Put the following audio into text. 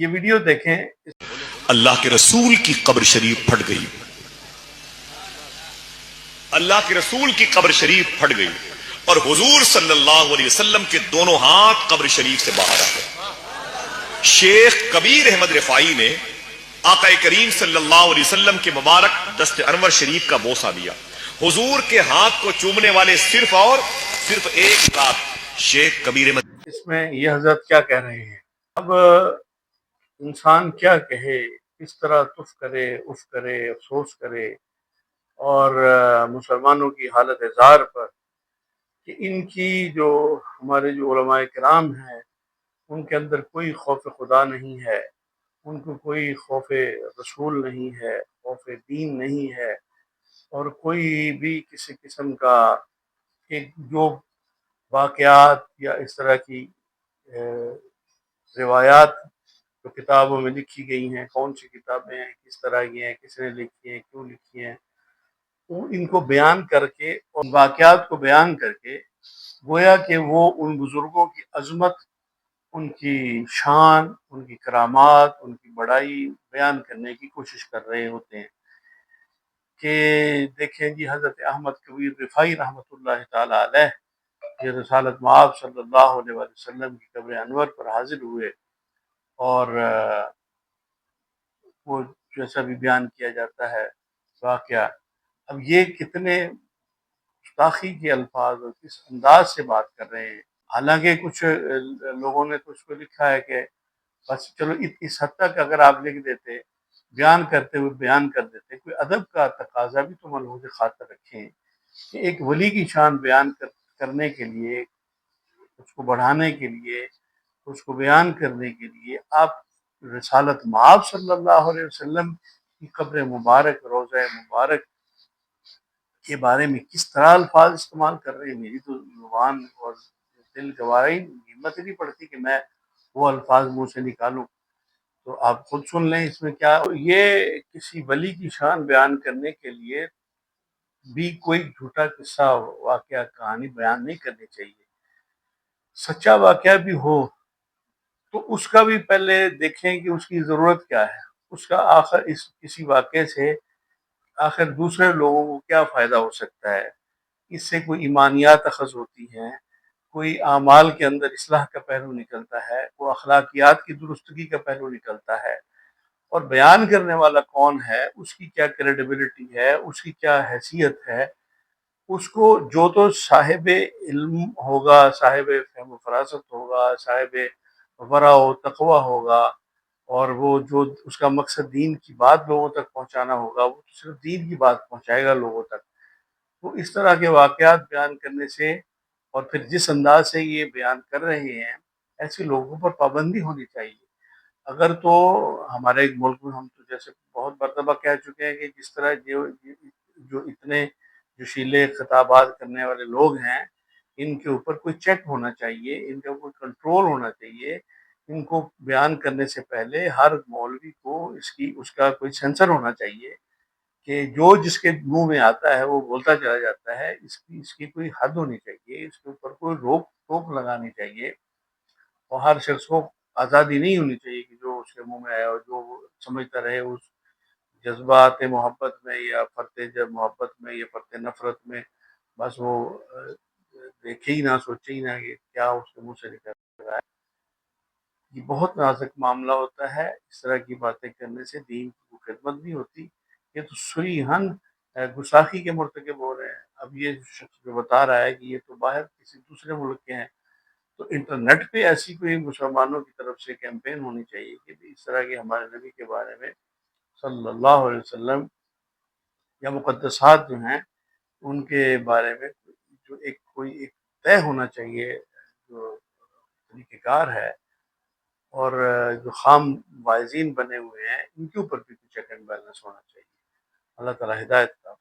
یہ ویڈیو دیکھیں۔ اللہ کے رسول کی قبر شریف پھٹ گئی، اللہ کے رسول کی قبر شریف پھٹ گئی اور حضور صلی اللہ علیہ وسلم کے دونوں ہاتھ قبر شریف سے باہر آ گئے۔ شیخ کبیر احمد رفاعی نے آقا کریم صلی اللہ علیہ وسلم کے مبارک دست انور شریف کا بوسہ دیا۔ حضور کے ہاتھ کو چومنے والے صرف ایک ذات شیخ کبیر احمد۔ اس میں یہ حضرت کیا کہہ رہے ہیں؟ اب انسان کیا کہے، کس طرح تف کرے، اف کرے، افسوس کرے، اور مسلمانوں کی حالت زار پر کہ ان کی جو ہمارے جو علماء کرام ہیں ان کے اندر کوئی خوف خدا نہیں ہے، ان کو کوئی خوف رسول نہیں ہے، خوف دین نہیں ہے، اور کوئی بھی کسی قسم کا جو واقعات یا اس طرح کی روایات جو کتابوں میں لکھی گئی ہیں، کون سی کتابیں ہیں، کس طرح کی ہیں، کس نے لکھی ہیں، کیوں لکھی ہیں، ان کو بیان کر کے اور واقعات کو بیان کر کے گویا کہ وہ ان بزرگوں کی عظمت، ان کی شان، ان کی کرامات، ان کی بڑائی بیان کرنے کی کوشش کر رہے ہوتے ہیں۔ کہ دیکھیں جی، حضرت احمد کبیر رفاعی رحمۃ اللہ تعالی علیہ یہ رسالت مآب صلی اللہ علیہ وسلم کی قبر انور پر حاضر ہوئے، اور وہ جیسا بھی بیان کیا جاتا ہے واقعہ، اب یہ کتنے گستاخی کے الفاظ اور کس انداز سے بات کر رہے ہیں۔ حالانکہ کچھ لوگوں نے تو اس کو لکھا ہے کہ بس چلو اس حد تک اگر آپ لکھ دیتے، بیان کرتے ہوئے بیان کر دیتے، کوئی ادب کا تقاضا بھی تو ملحوظ خاطر رکھیں کہ ایک ولی کی شان بیان کرنے کے لیے، اس کو بڑھانے کے لیے، اس کو بیان کرنے کے لیے آپ رسالت مآب صلی اللہ علیہ وسلم کی قبر مبارک، روضہ مبارک کے بارے میں کس طرح الفاظ استعمال کر رہے ہیں۔ میری تو زبان اور دل گوارا ہی، ہمت نہیں پڑتی کہ میں وہ الفاظ منہ سے نکالوں۔ تو آپ خود سن لیں اس میں کیا۔ یہ کسی ولی کی شان بیان کرنے کے لیے بھی کوئی جھوٹا قصہ، واقعہ، کہانی بیان نہیں کرنی چاہیے۔ سچا واقعہ بھی ہو تو اس کا بھی پہلے دیکھیں کہ اس کی ضرورت کیا ہے، اس کا آخر اس کسی واقعے سے آخر دوسرے لوگوں کو کیا فائدہ ہو سکتا ہے، اس سے کوئی ایمانیات اخذ ہوتی ہیں، کوئی اعمال کے اندر اصلاح کا پہلو نکلتا ہے، کوئی اخلاقیات کی درستگی کا پہلو نکلتا ہے، اور بیان کرنے والا کون ہے، اس کی کیا کریڈیبلٹی ہے، اس کی کیا حیثیت ہے، اس کو جو تو صاحب علم ہوگا، صاحب فہم و فراست ہوگا، صاحب ورع و تقوی ہوگا، اور وہ جو اس کا مقصد دین کی بات لوگوں تک پہنچانا ہوگا، وہ تو صرف دین کی بات پہنچائے گا لوگوں تک۔ تو اس طرح کے واقعات بیان کرنے سے، اور پھر جس انداز سے یہ بیان کر رہے ہیں، ایسے لوگوں پر پابندی ہونی چاہیے۔ اگر تو ہمارے ایک ملک میں ہم تو جیسے بہت مرتبہ کہہ چکے ہیں کہ جس طرح جو اتنے جوشیلے خطابات کرنے والے لوگ ہیں، ان کے اوپر کوئی چیک ہونا چاہیے، ان کے اوپر کنٹرول ہونا چاہیے۔ ان کو بیان کرنے سے پہلے ہر مولوی کو اس کا کوئی سینسر ہونا چاہیے کہ جو جس کے منہ میں آتا ہے وہ بولتا چلا جاتا ہے۔ اس کی کوئی حد ہونی چاہیے، اس کے اوپر کوئی روک ٹوک لگانی چاہیے، اور ہر شخص کو آزادی نہیں ہونی چاہیے کہ جو اس کے منہ میں آئے اور جو وہ سمجھتا رہے اس جذبات محبت میں یا فرط محبت میں یا فرط نفرت میں، بس وہ دیکھے ہی نہ، سوچے ہی نہ کہ کیا اس کے منہ سے نکل رہا ہے۔ یہ بہت نازک معاملہ ہوتا ہے، اس طرح کی باتیں کرنے سے دین کی خدمت نہیں ہوتی۔ یہ تو سوئی ہن گستاخی کے مرتکب ہو رہے ہیں۔ اب یہ شخص جو بتا رہا ہے کہ یہ تو باہر کسی دوسرے ملک کے ہیں، تو انٹرنیٹ پہ ایسی کوئی مسلمانوں کی طرف سے کیمپین ہونی چاہیے کہ اس طرح کے ہمارے نبی کے بارے میں صلی اللہ علیہ وسلم یا مقدسات جو ہیں ان کے بارے میں جو کوئی ایک طے ہونا چاہیے، جو طریقہ کار ہے، اور جو خام واعظین بنے ہوئے ہیں ان کے اوپر بھی چیک اینڈ بیلنس ہونا چاہیے۔ اللہ تعالیٰ ہدایت کا